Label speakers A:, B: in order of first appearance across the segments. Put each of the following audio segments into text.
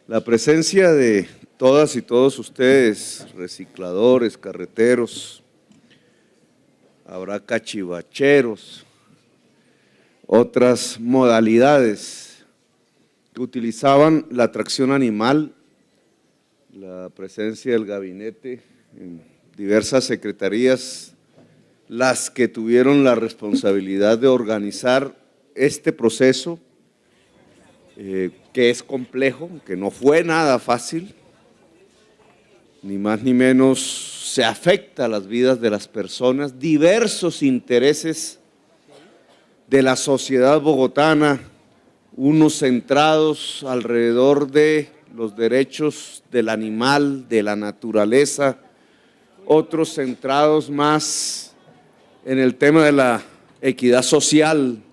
A: La presencia de todas y todos ustedes, recicladores, carreteros, habrá cachivacheros, otras modalidades que utilizaban la tracción animal, la presencia del gabinete en diversas secretarías, las que tuvieron la responsabilidad de organizar este proceso, que es complejo, que no fue nada fácil, ni más ni menos se afecta a las vidas de las personas, diversos intereses de la sociedad bogotana, unos centrados alrededor de los derechos del animal, de la naturaleza, otros centrados más en el tema de la equidad social,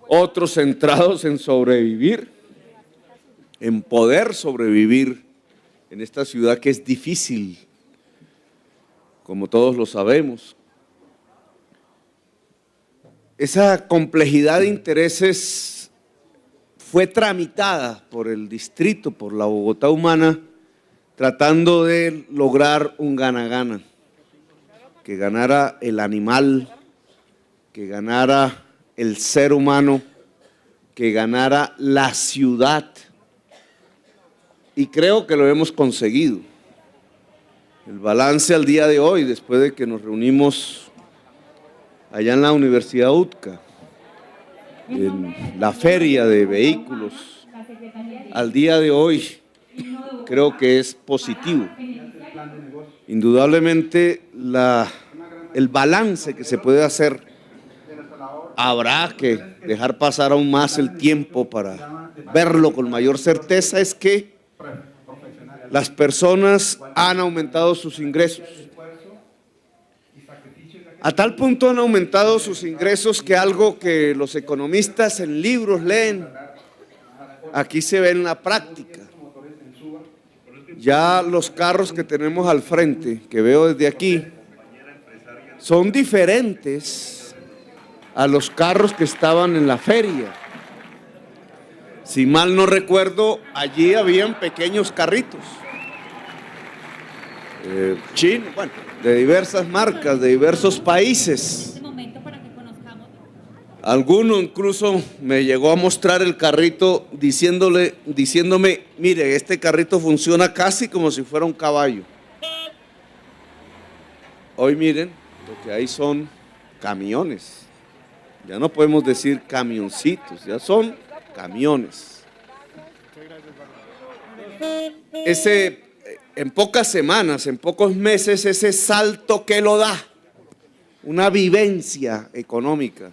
A: otros centrados en sobrevivir, en poder sobrevivir en esta ciudad que es difícil, como todos lo sabemos. Esa complejidad de intereses fue tramitada por el distrito, por la Bogotá humana, tratando de lograr un gana-gana, que ganara el animal, que ganara el ser humano, que ganara la ciudad. Y creo que lo hemos conseguido. El balance al día de hoy, después de que nos reunimos allá en la Universidad UTCA, en la feria de vehículos, al día de hoy creo que es positivo. Indudablemente el balance que se puede hacer, habrá que dejar pasar aún más el tiempo para verlo con mayor certeza, es que las personas han aumentado sus ingresos. A tal punto han aumentado sus ingresos que algo que los economistas en libros leen, aquí se ve en la práctica. Ya los carros que tenemos al frente, que veo desde aquí, son diferentes a los carros que estaban en la feria. Si mal no recuerdo, allí habían pequeños carritos, chinos, bueno, de diversas marcas, de diversos países. Alguno incluso me llegó a mostrar el carrito diciéndome, mire, este carrito funciona casi como si fuera un caballo. Hoy miren, lo que hay son camiones. Ya no podemos decir camioncitos, ya son camiones. En pocas semanas, en pocos meses, ese salto que lo da, una vivencia económica.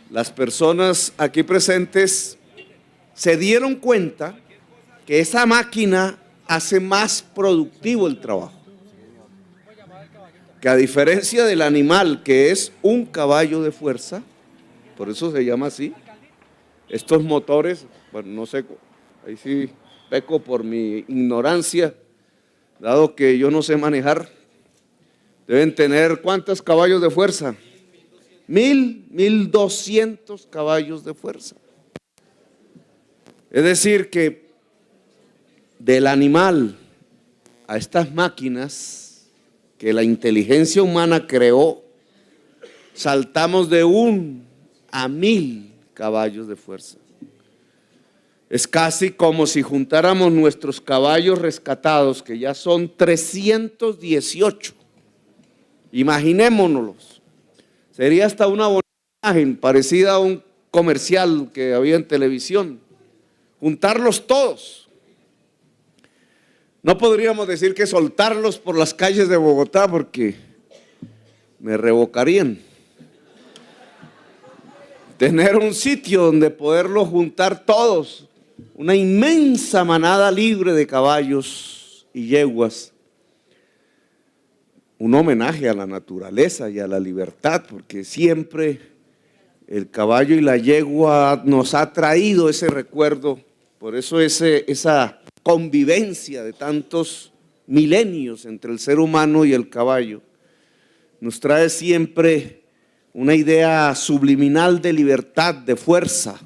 A: Las personas aquí presentes se dieron cuenta que esa máquina hace más productivo el trabajo. Que a diferencia del animal, que es un caballo de fuerza, por eso se llama así, estos motores, bueno, no sé, ahí sí peco por mi ignorancia, dado que yo no sé manejar, deben tener ¿cuántos caballos de fuerza? 1.200 caballos de fuerza. Es decir que del animal a estas máquinas que la inteligencia humana creó, saltamos de 1 a 1.000 caballos de fuerza. Es casi como si juntáramos nuestros caballos rescatados, que ya son 318. Imaginémonos. Sería hasta una bonita imagen parecida a un comercial que había en televisión. Juntarlos todos. No podríamos decir que soltarlos por las calles de Bogotá porque me revocarían. Tener un sitio donde poderlos juntar todos, una inmensa manada libre de caballos y yeguas. Un homenaje a la naturaleza y a la libertad, porque siempre el caballo y la yegua nos ha traído ese recuerdo, por eso esa convivencia de tantos milenios entre el ser humano y el caballo nos trae siempre una idea subliminal de libertad, de fuerza.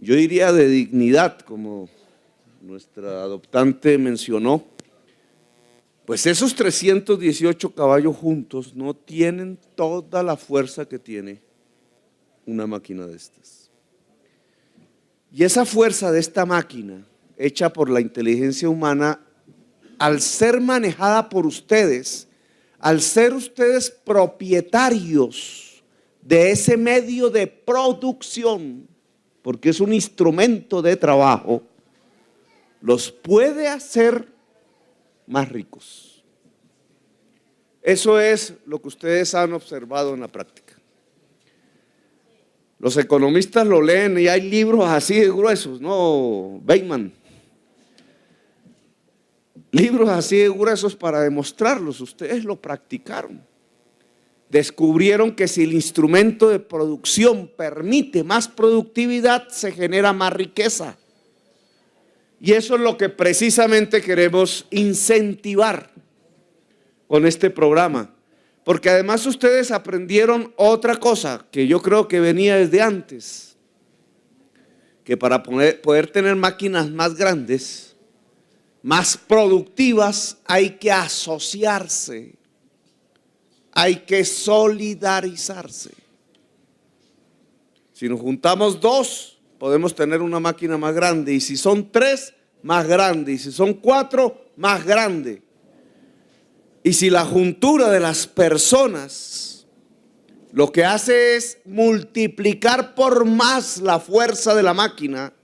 A: yo diría de dignidad, como nuestra adoptante mencionó, pues esos 318 caballos juntos no tienen toda la fuerza que tiene una máquina de estas. Y esa fuerza de esta máquina, hecha por la inteligencia humana, al ser manejada por ustedes, al ser ustedes propietarios de ese medio de producción, porque es un instrumento de trabajo, los puede hacer más ricos. Eso es lo que ustedes han observado en la práctica. Los economistas lo leen y hay libros así de gruesos, ¿no, Bateman? Libros así de gruesos para demostrarlos. Ustedes lo practicaron. Descubrieron que si el instrumento de producción permite más productividad, se genera más riqueza. Y eso es lo que precisamente queremos incentivar con este programa. Porque además ustedes aprendieron otra cosa que yo creo que venía desde antes, que para poder tener máquinas más grandes, más productivas, hay que asociarse, hay que solidarizarse. Si nos juntamos dos, podemos tener una máquina más grande, y si son tres, más grande, y si son cuatro, más grande. Y si la juntura de las personas lo que hace es multiplicar por más la fuerza de la máquina,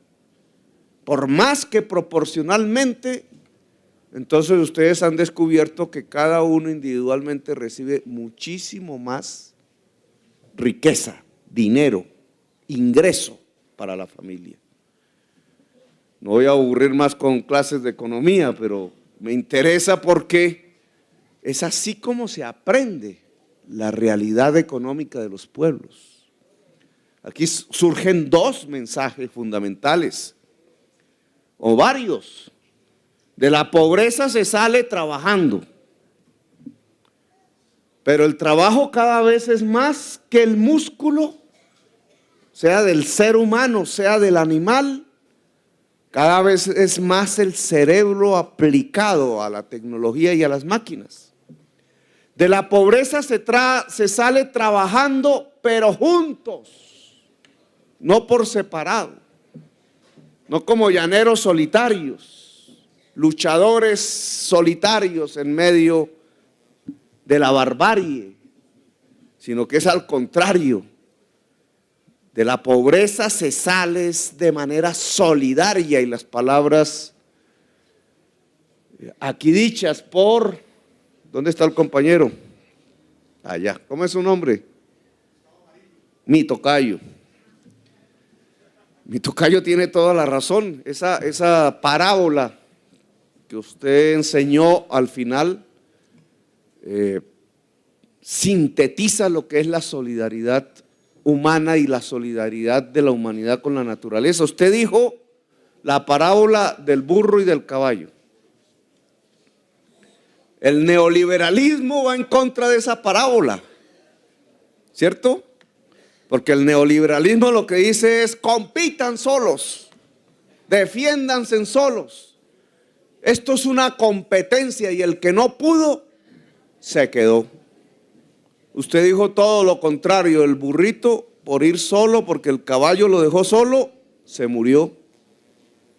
A: por más que proporcionalmente, entonces ustedes han descubierto que cada uno individualmente recibe muchísimo más riqueza, dinero, ingreso para la familia. No voy a aburrir más con clases de economía, pero me interesa porque es así como se aprende la realidad económica de los pueblos. Aquí surgen dos mensajes fundamentales, o varios. De la pobreza se sale trabajando, pero el trabajo cada vez es más que el músculo, sea del ser humano, sea del animal, cada vez es más el cerebro aplicado a la tecnología y a las máquinas. De la pobreza se sale trabajando, pero juntos, no por separado, no como llaneros solitarios, luchadores solitarios en medio de la barbarie, sino que es al contrario. De la pobreza se sale de manera solidaria, y las palabras aquí dichas por, ¿dónde está el compañero? Allá, ¿cómo es su nombre? Mi tocayo. Mi tocayo tiene toda la razón. Esa parábola que usted enseñó al final sintetiza lo que es la solidaridad humana y la solidaridad de la humanidad con la naturaleza. Usted dijo la parábola del burro y del caballo. El neoliberalismo va en contra de esa parábola, ¿cierto? Porque el neoliberalismo lo que dice es: compitan solos, defiéndanse solos. Esto es una competencia, y el que no pudo, se quedó. Usted dijo todo lo contrario. El burrito, por ir solo, porque el caballo lo dejó solo, se murió.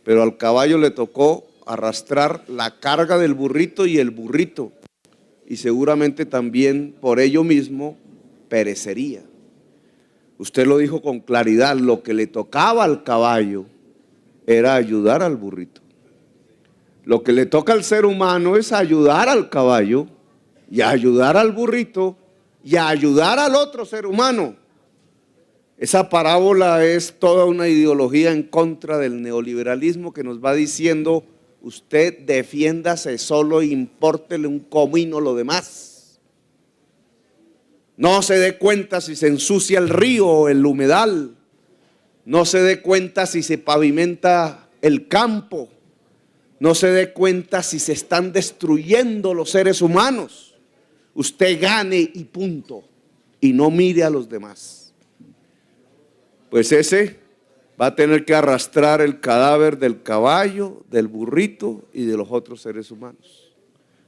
A: Pero al caballo le tocó arrastrar la carga del burrito y el burrito, y seguramente también por ello mismo perecería. Usted lo dijo con claridad: lo que le tocaba al caballo era ayudar al burrito. Lo que le toca al ser humano es ayudar al caballo y ayudar al burrito y ayudar al otro ser humano. Esa parábola es toda una ideología en contra del neoliberalismo que nos va diciendo: usted defiéndase solo e impórtele un comino lo demás. No se dé cuenta si se ensucia el río o el humedal. No se dé cuenta si se pavimenta el campo. No se dé cuenta si se están destruyendo los seres humanos. Usted gane y punto, y no mire a los demás. Pues ese va a tener que arrastrar el cadáver del caballo, del burrito y de los otros seres humanos,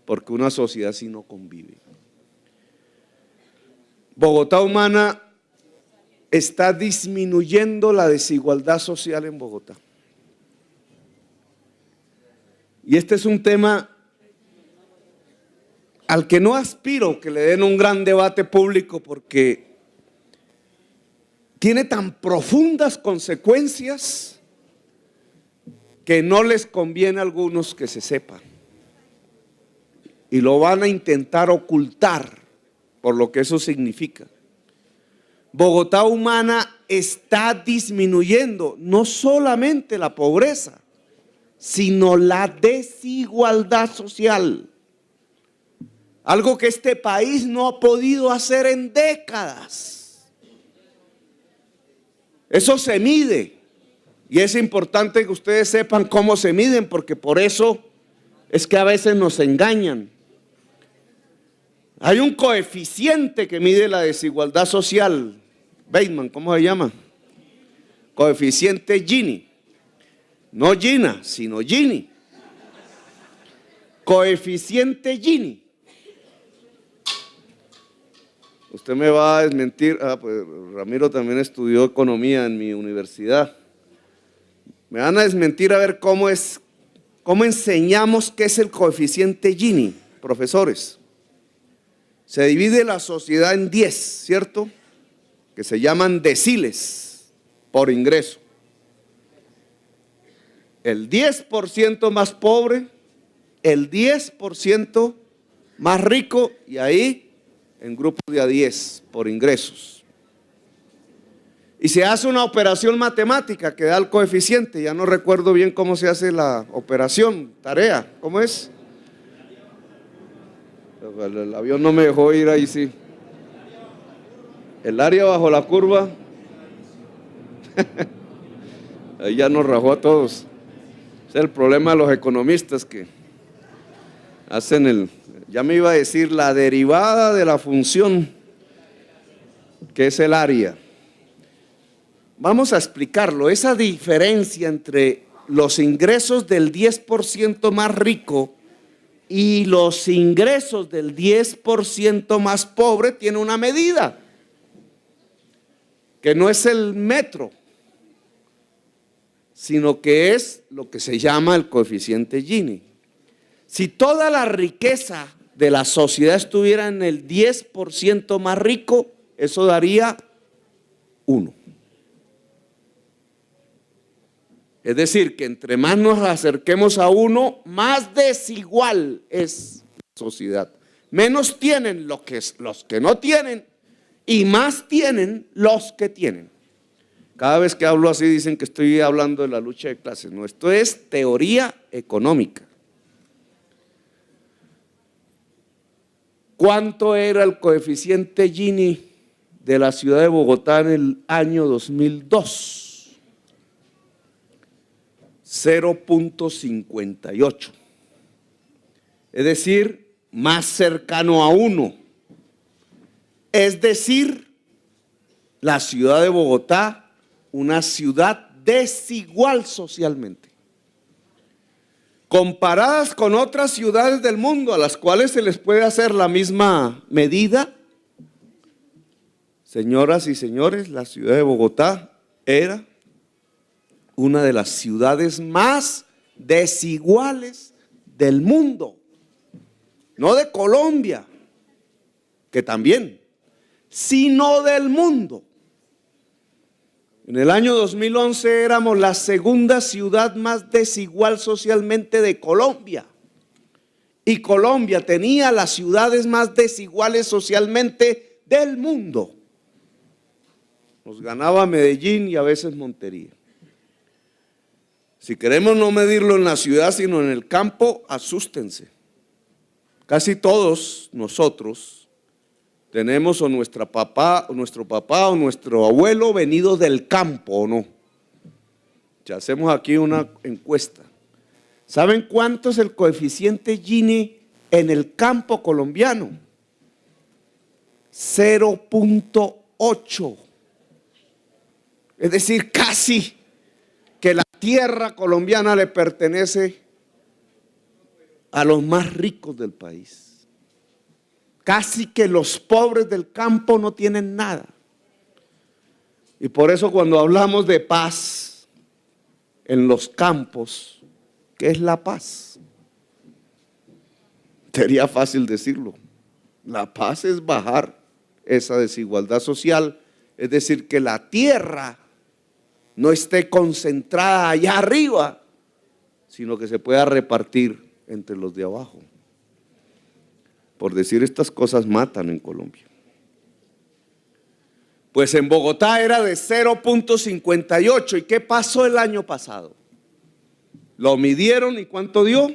A: porque una sociedad así no convive. Bogotá Humana está disminuyendo la desigualdad social en Bogotá. Y este es un tema al que no aspiro que le den un gran debate público, porque tiene tan profundas consecuencias que no les conviene a algunos que se sepa. Y lo van a intentar ocultar por lo que eso significa. Bogotá Humana está disminuyendo no solamente la pobreza, sino la desigualdad social. Algo que este país no ha podido hacer en décadas. Eso se mide. Y es importante que ustedes sepan cómo se miden, porque por eso es que a veces nos engañan. Hay un coeficiente que mide la desigualdad social. Bateman, ¿cómo se llama? Coeficiente Gini. No Gina, sino Gini. Coeficiente Gini. Usted me va a desmentir. Pues Ramiro también estudió economía en mi universidad. Me van a desmentir a ver cómo enseñamos qué es el coeficiente Gini, profesores. Se divide la sociedad en 10, ¿cierto? Que se llaman deciles por ingreso. El 10% más pobre, el 10% más rico, y ahí en grupos de a 10 por ingresos. Y se hace una operación matemática que da el coeficiente. Ya no recuerdo bien cómo se hace la operación, tarea, ¿cómo es? El avión no me dejó ir ahí, sí. El área bajo la curva. Ahí ya nos rajó a todos. Ese es el problema de los economistas, que hacen ya me iba a decir, la derivada de la función, que es el área. Vamos a explicarlo. Esa diferencia entre los ingresos del 10% más rico y los ingresos del 10% más pobre tiene una medida, que no es el metro, sino que es lo que se llama el coeficiente Gini. Si toda la riqueza de la sociedad estuviera en el 10% más rico, eso daría 1. Es decir, que entre más nos acerquemos a 1, más desigual es la sociedad. Menos tienen los que no tienen y más tienen los que tienen. Cada vez que hablo así dicen que estoy hablando de la lucha de clases. No, esto es teoría económica. ¿Cuánto era el coeficiente Gini de la ciudad de Bogotá en el año 2002? 0.58. Es decir, más cercano a 1. Es decir, la ciudad de Bogotá, una ciudad desigual socialmente. Comparadas con otras ciudades del mundo a las cuales se les puede hacer la misma medida, señoras y señores, la ciudad de Bogotá era una de las ciudades más desiguales del mundo. No de Colombia, que también, sino del mundo. En el año 2011 éramos la segunda ciudad más desigual socialmente de Colombia. Y Colombia tenía las ciudades más desiguales socialmente del mundo. Nos ganaba Medellín y a veces Montería. Si queremos no medirlo en la ciudad, sino en el campo, asústense. Casi todos nosotros tenemos nuestro papá o nuestro abuelo venido del campo, ¿o no? Ya hacemos aquí una encuesta. ¿Saben cuánto es el coeficiente Gini en el campo colombiano? 0.8. Es decir, casi tierra colombiana le pertenece a los más ricos del país. Casi que los pobres del campo no tienen nada. Y por eso cuando hablamos de paz en los campos, ¿qué es la paz? Sería fácil decirlo. La paz es bajar esa desigualdad social, es decir, que la tierra no esté concentrada allá arriba, sino que se pueda repartir entre los de abajo. Por decir estas cosas matan en Colombia. Pues en Bogotá era de 0.58. ¿Y qué pasó el año pasado? Lo midieron y ¿cuánto dio?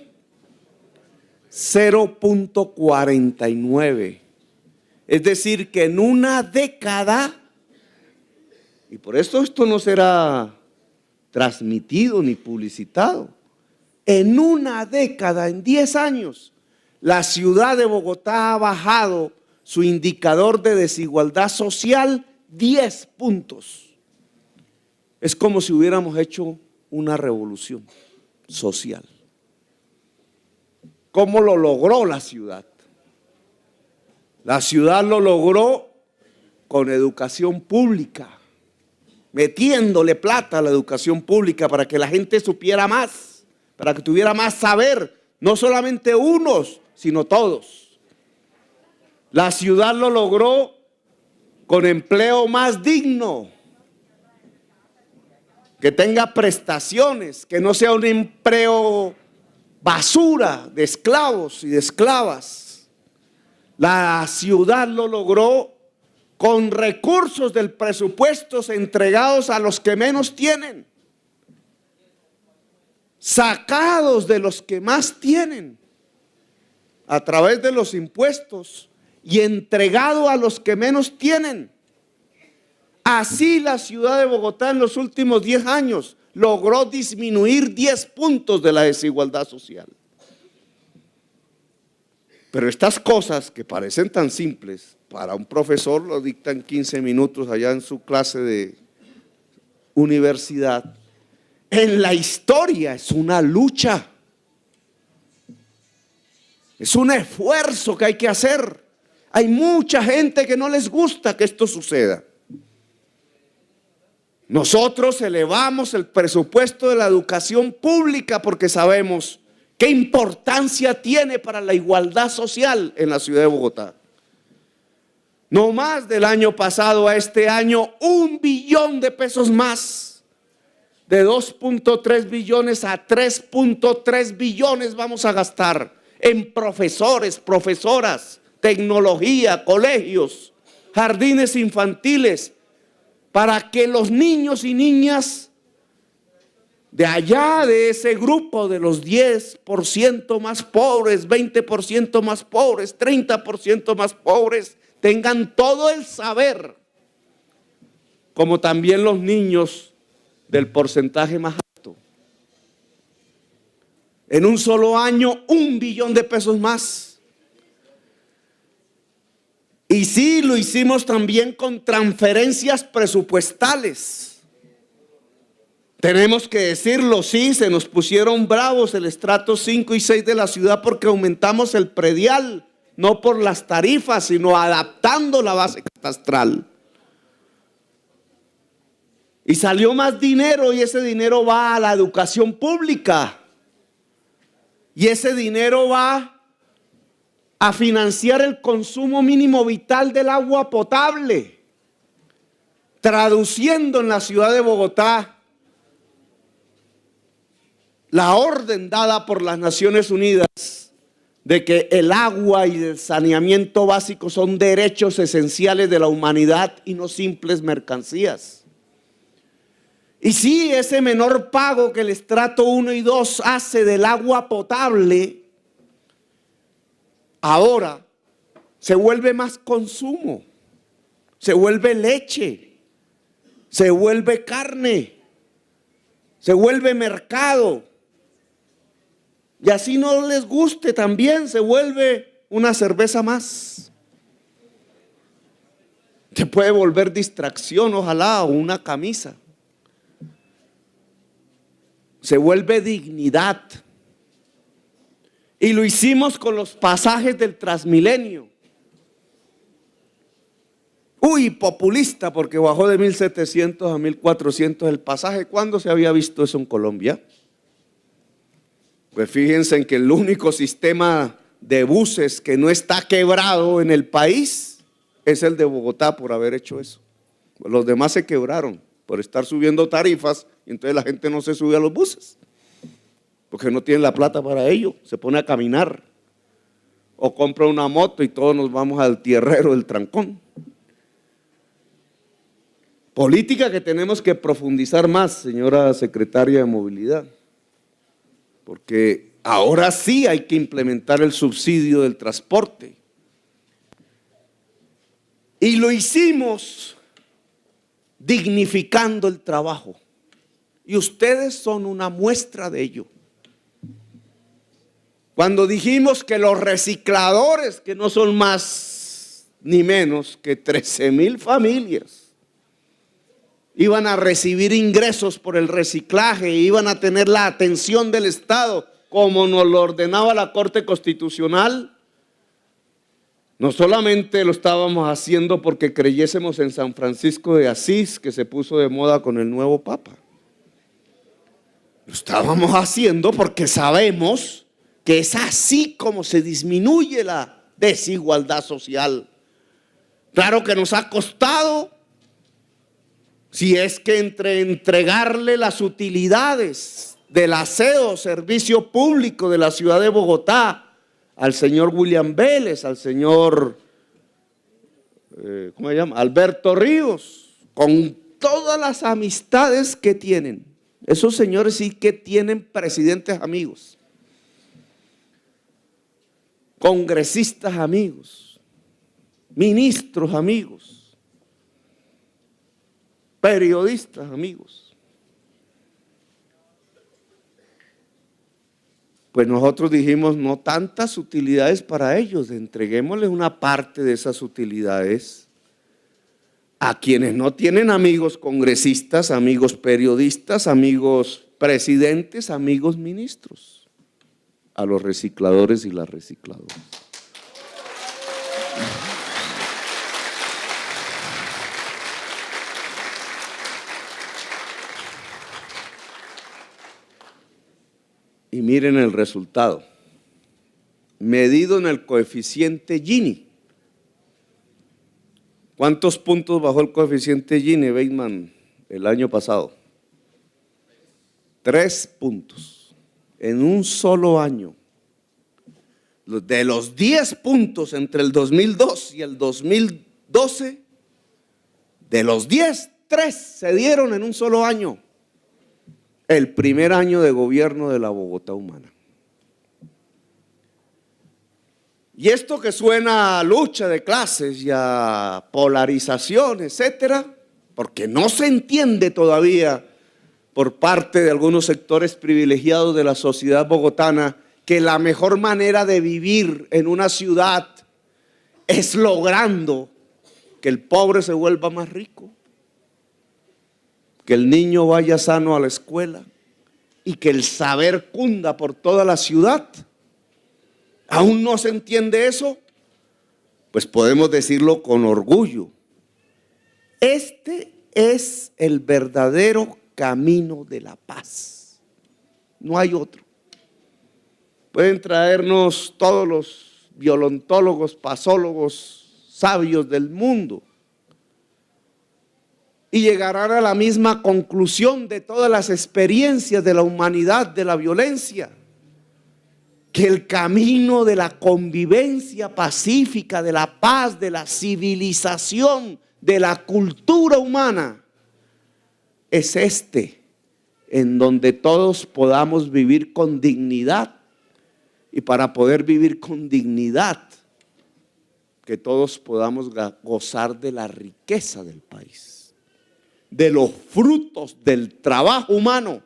A: 0.49. Es decir, que en una década, y por esto no será transmitido ni publicitado, en una década, en 10 años, la ciudad de Bogotá ha bajado su indicador de desigualdad social 10 puntos. Es como si hubiéramos hecho una revolución social. ¿Cómo lo logró la ciudad? La ciudad lo logró con educación pública, metiéndole plata a la educación pública para que la gente supiera más, para que tuviera más saber, no solamente unos, sino todos. La ciudad lo logró con empleo más digno, que tenga prestaciones, que no sea un empleo basura de esclavos y de esclavas. La ciudad lo logró con recursos del presupuesto entregados a los que menos tienen, sacados de los que más tienen, a través de los impuestos y entregado a los que menos tienen. Así la ciudad de Bogotá en los últimos 10 años logró disminuir 10 puntos de la desigualdad social. Pero estas cosas que parecen tan simples, para un profesor lo dictan 15 minutos allá en su clase de universidad. En la historia es una lucha. Es un esfuerzo que hay que hacer. Hay mucha gente que no les gusta que esto suceda. Nosotros elevamos el presupuesto de la educación pública porque sabemos qué importancia tiene para la igualdad social en la ciudad de Bogotá. No más del año pasado a este año, 1 billón de pesos más. De 2.3 billones a 3.3 billones vamos a gastar en profesores, profesoras, tecnología, colegios, jardines infantiles, para que los niños y niñas de allá, de ese grupo de los 10% más pobres, 20% más pobres, 30% más pobres, tengan todo el saber, como también los niños del porcentaje más alto. En un solo año, 1 billón de pesos más. Y sí, lo hicimos también con transferencias presupuestales. Tenemos que decirlo, sí, se nos pusieron bravos el estrato 5 y 6 de la ciudad porque aumentamos el predial, no por las tarifas, sino adaptando la base catastral. Y salió más dinero y ese dinero va a la educación pública. Y ese dinero va a financiar el consumo mínimo vital del agua potable, traduciendo en la ciudad de Bogotá la orden dada por las Naciones Unidas de que el agua y el saneamiento básico son derechos esenciales de la humanidad y no simples mercancías. Y sí, ese menor pago que el estrato 1 y 2 hace del agua potable, ahora se vuelve más consumo, se vuelve leche, se vuelve carne, se vuelve mercado. Y así no les guste también, se vuelve una cerveza más. Se puede volver distracción, ojalá, o una camisa. se vuelve dignidad. Y lo hicimos con los pasajes del Transmilenio. Uy, populista, porque bajó de 1.700 a 1.400 el pasaje. ¿Cuándo se había visto eso en Colombia? Pues fíjense en que el único sistema de buses que no está quebrado en el país es el de Bogotá por haber hecho eso. Los demás se quebraron por estar subiendo tarifas y entonces la gente no se sube a los buses porque no tienen la plata para ello, se pone a caminar o compra una moto y todos nos vamos al tierrero del trancón. Política que tenemos que profundizar más, señora secretaria de Movilidad, porque ahora sí hay que implementar el subsidio del transporte. Y lo hicimos dignificando el trabajo. Y ustedes son una muestra de ello. Cuando dijimos que los recicladores, que no son más ni menos que 13,000 familias, iban a recibir ingresos por el reciclaje, iban a tener la atención del Estado, como nos lo ordenaba la Corte Constitucional, no solamente lo estábamos haciendo porque creyésemos en San Francisco de Asís, que se puso de moda con el nuevo Papa. Lo estábamos haciendo porque sabemos que es así como se disminuye la desigualdad social. Claro que nos ha costado, si es que entre entregarle las utilidades del aseo, servicio público de la ciudad de Bogotá, al señor William Vélez, al señor, ¿cómo se llama? Alberto Ríos, con todas las amistades que tienen. Esos señores sí que tienen presidentes amigos, congresistas amigos, ministros amigos, periodistas amigos. Pues nosotros dijimos, no tantas utilidades para ellos, entreguémosles una parte de esas utilidades a quienes no tienen amigos congresistas, amigos periodistas, amigos presidentes, amigos ministros, a los recicladores y las recicladoras. Y miren el resultado, medido en el coeficiente Gini. ¿Cuántos puntos bajó el coeficiente Gini, Bateman, el año pasado? 3 puntos en un solo año. De los 10 puntos entre el 2002 y el 2012, de los 10, 3 se dieron en un solo año. El primer año de gobierno de la Bogotá humana. Y esto que suena a lucha de clases y a polarización, etcétera, porque no se entiende todavía por parte de algunos sectores privilegiados de la sociedad bogotana que la mejor manera de vivir en una ciudad es logrando que el pobre se vuelva más rico, que el niño vaya sano a la escuela y que el saber cunda por toda la ciudad. ¿Aún no se entiende eso? Pues podemos decirlo con orgullo. Este es el verdadero camino de la paz. No hay otro. Pueden traernos todos los violontólogos, pasólogos, sabios del mundo y llegarán a la misma conclusión de todas las experiencias de la humanidad, de la violencia, que el camino de la convivencia pacífica, de la paz, de la civilización, de la cultura humana, es este, en donde todos podamos vivir con dignidad. Y para poder vivir con dignidad, que todos podamos gozar de la riqueza del país, de los frutos del trabajo humano,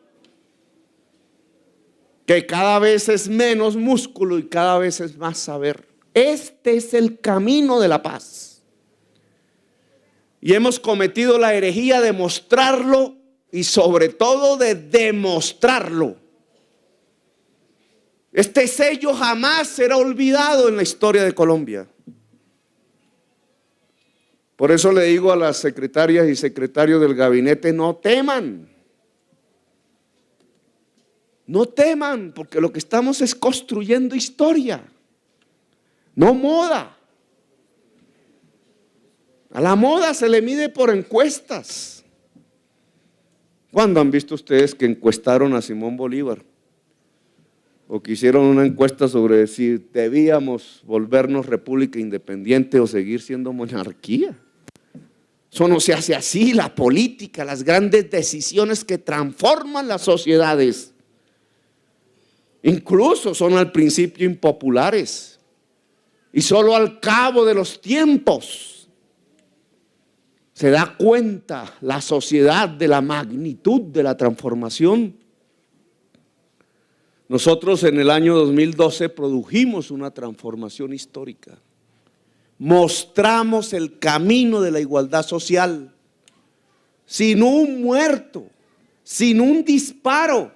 A: que cada vez es menos músculo y cada vez es más saber. Este es el camino de la paz. Y hemos cometido la herejía de mostrarlo y sobre todo de demostrarlo. Este sello jamás será olvidado en la historia de Colombia. Por eso le digo a las secretarias y secretarios del gabinete, no teman. No teman, porque lo que estamos es construyendo historia, no moda. A la moda se le mide por encuestas. ¿Cuándo han visto ustedes que encuestaron a Simón Bolívar? O que hicieron una encuesta sobre si debíamos volvernos república independiente o seguir siendo monarquía. Eso no se hace así. La política, las grandes decisiones que transforman las sociedades, incluso son al principio impopulares y solo al cabo de los tiempos se da cuenta la sociedad de la magnitud de la transformación. Nosotros en el año 2012 produjimos una transformación histórica. Mostramos el camino de la igualdad social, sin un muerto, sin un disparo,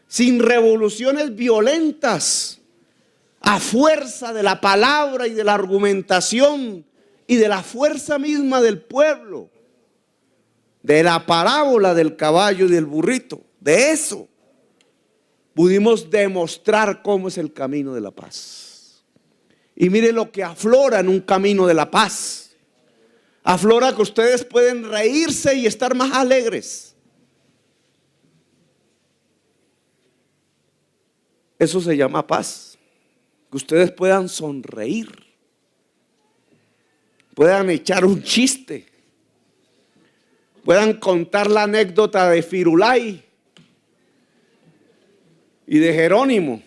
A: sin revoluciones violentas, a fuerza de la palabra y de la argumentación y de la fuerza misma del pueblo, de la parábola del caballo y del burrito. De eso pudimos demostrar cómo es el camino de la paz. Y mire lo que aflora en un camino de la paz. Aflora que ustedes pueden reírse y estar más alegres. Eso se llama paz. Que ustedes puedan sonreír, puedan echar un chiste, puedan contar la anécdota de Firulai y de Jerónimo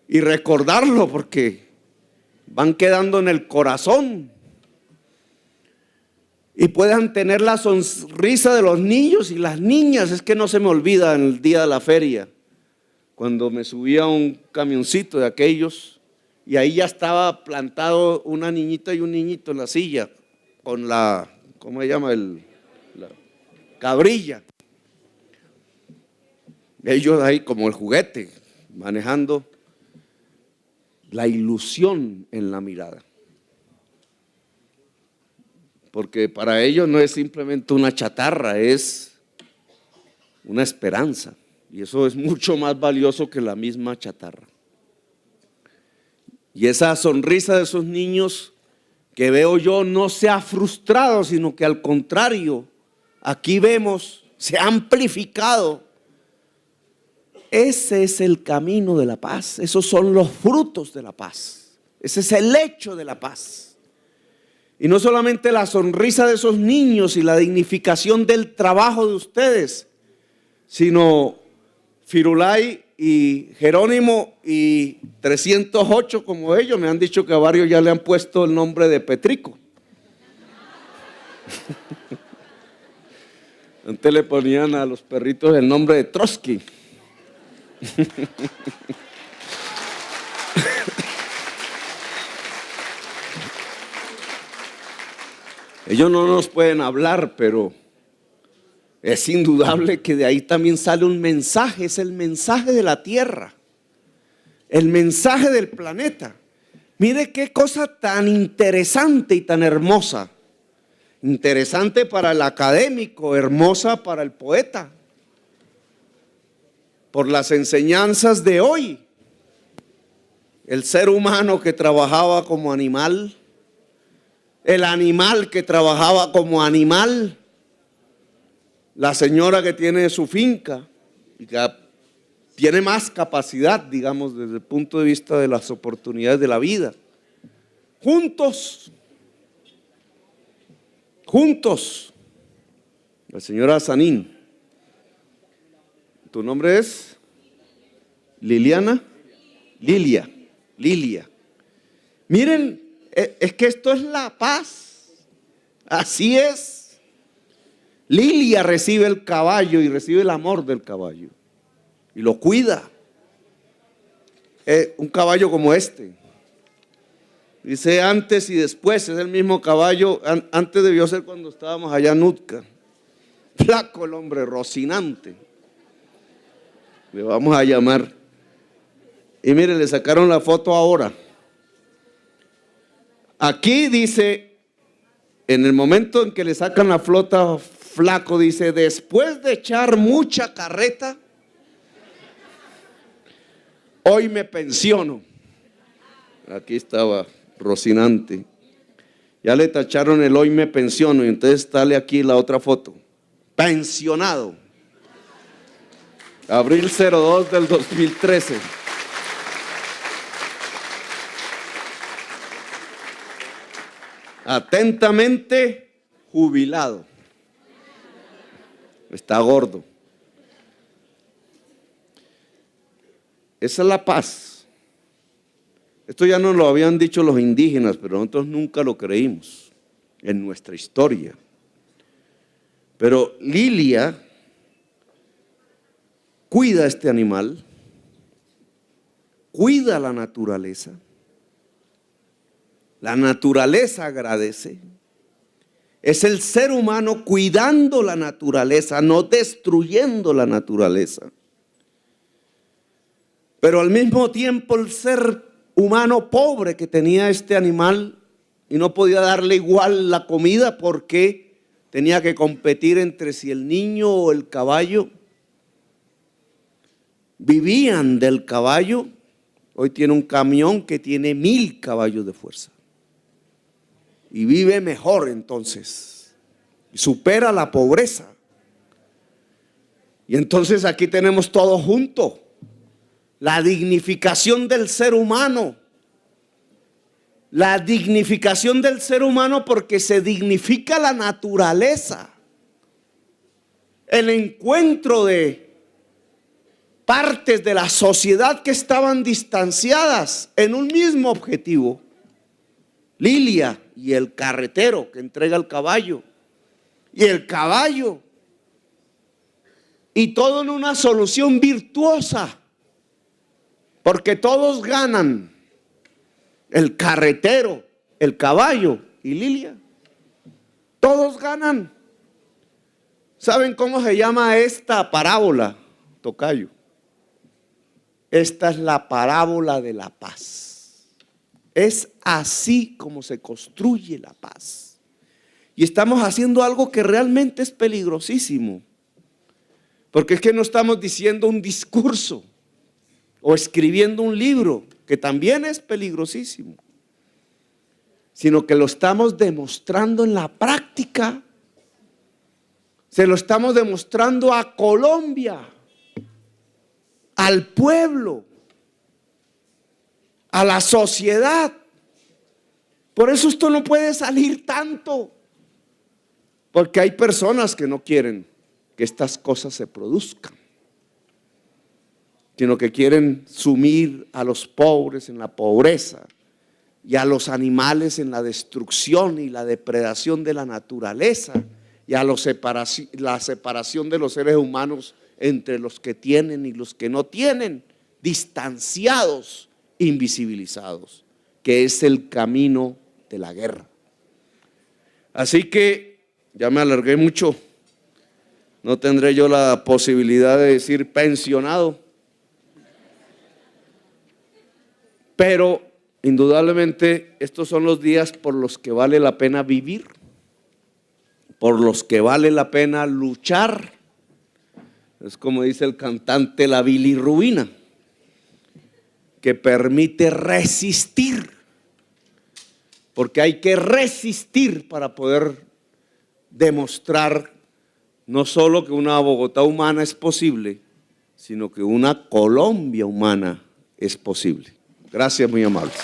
A: y recordarlo porque van quedando en el corazón, y puedan tener la sonrisa de los niños y las niñas. Es que no se me olvida en el día de la feria, cuando me subía a un camioncito de aquellos y ahí ya estaba plantado una niñita y un niñito en la silla con la, ¿cómo se llama? La cabrilla. Ellos ahí como el juguete, manejando la ilusión en la mirada. Porque para ellos no es simplemente una chatarra, es una esperanza. Y eso es mucho más valioso que la misma chatarra. Y esa sonrisa de esos niños que veo yo no se ha frustrado, sino que al contrario, aquí vemos, se ha amplificado. Ese es el camino de la paz, esos son los frutos de la paz, ese es el hecho de la paz. Y no solamente la sonrisa de esos niños y la dignificación del trabajo de ustedes, sino Firulai y Jerónimo y 308 como ellos. Me han dicho que a varios ya le han puesto el nombre de Petrico. Antes le ponían a los perritos el nombre de Trotsky. Ellos no nos pueden hablar, pero es indudable que de ahí también sale un mensaje. Es el mensaje de la tierra, el mensaje del planeta. Mire qué cosa tan interesante y tan hermosa. Interesante para el académico, hermosa para el poeta. Por las enseñanzas de hoy. El ser humano que trabajaba como animal, el animal que trabajaba como animal, la señora que tiene su finca y que tiene más capacidad, digamos, desde el punto de vista de las oportunidades de la vida. Juntos, la señora Sanín. ¿Tu nombre es? Liliana. Lilia. Miren, es que esto es la paz. Así es. Lilia recibe el caballo y recibe el amor del caballo y lo cuida. Un caballo como este. Dice antes y después, es el mismo caballo. Antes debió ser cuando estábamos allá en Utca. flaco el hombre, Rocinante. Le vamos a llamar. Y mire, le sacaron la foto ahora. Aquí dice, en el momento en que le sacan la flota, flaco, dice, después de echar mucha carreta, hoy me pensiono. Aquí estaba Rocinante. Ya le tacharon el hoy me pensiono y entonces sale aquí la otra foto. Pensionado. Abril 02 del 2013. Atentamente, jubilado. Está gordo. Esa es la paz. Esto ya nos lo habían dicho los indígenas, pero nosotros nunca lo creímos en nuestra historia. Pero Lilia cuida este animal, cuida la naturaleza agradece. Es el ser humano cuidando la naturaleza, no destruyendo la naturaleza. Pero al mismo tiempo el ser humano pobre que tenía este animal y no podía darle igual la comida porque tenía que competir entre si el niño o el caballo. Vivían del caballo. Hoy tiene un camión que tiene 1000 caballos de fuerza. Y vive mejor entonces. Supera la pobreza. Y entonces aquí tenemos todo junto. La dignificación del ser humano. La dignificación del ser humano porque se dignifica la naturaleza. El encuentro de partes de la sociedad que estaban distanciadas en un mismo objetivo. Lilia y el carretero que entrega el caballo. Y el caballo. Y todo en una solución virtuosa. Porque todos ganan. El carretero, el caballo y Lilia. Todos ganan. ¿Saben cómo se llama esta parábola, tocayo? Esta es la parábola de la paz. Es así como se construye la paz. Y estamos haciendo algo que realmente es peligrosísimo. Porque es que no estamos diciendo un discurso o escribiendo un libro, que también es peligrosísimo, sino que lo estamos demostrando en la práctica. Se lo estamos demostrando a Colombia, al pueblo, a la sociedad. Por eso esto no puede salir tanto, porque hay personas que no quieren que estas cosas se produzcan, sino que quieren sumir a los pobres en la pobreza y a los animales en la destrucción y la depredación de la naturaleza y a la separación de los seres humanos entre los que tienen y los que no tienen, distanciados, invisibilizados, que es el camino de la guerra. Así que ya me alargué mucho, no tendré yo la posibilidad de decir pensionado, pero indudablemente estos son los días por los que vale la pena vivir, por los que vale la pena luchar. Es como dice el cantante, la bilirrubina, que permite resistir, porque hay que resistir para poder demostrar no solo que una Bogotá humana es posible, sino que una Colombia humana es posible. Gracias, muy amables.